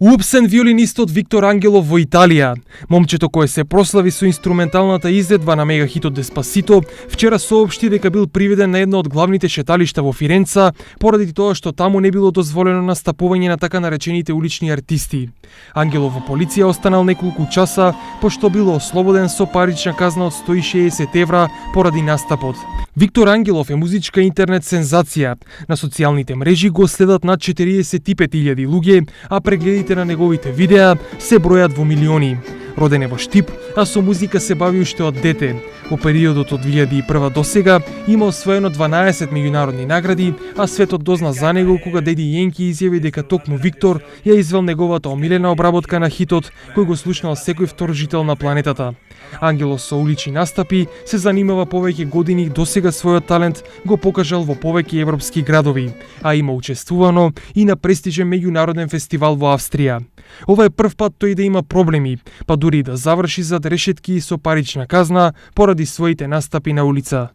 Уапсен виолинистот Виктор Ангелов во Италија. Момчето кое се прослави со инструменталната изvedба на мегахитот Деспасито, вчера соопшти дека бил приведен на едно од главните шеталишта во Фиренца, поради тоа што таму не било дозволено настапување на така наречените улични артисти. Ангелов во полиција останал неколку часа, пошто бил ослободен со парична казна од 160 евра поради настапот. Виктор Ангелов е музичка интернет сензација. На социјалните мрежи го следат над 45.000 луѓе, а прегледите на неговите видеа се бројат во милиони. Роден е во Штип, а со музика се бави уште од дете. Во периодот од 2001 до сега има освоено 12 меѓународни награди, а светот дозна за него кога деди Јенки изјави дека токму Виктор ја извел неговата омилена обработка на хитот кој го слушнал секој втор жител на планетата. Ангелов со улични настапи се занимава повеќе години и досега својот талент го покажал во повеќе европски градови, а има учествувано и на престижен меѓународен фестивал во Австрија. Ова е прв пат тој да има проблеми, па дури да заврши зад решетки со парична казна поради своите настапи на улица.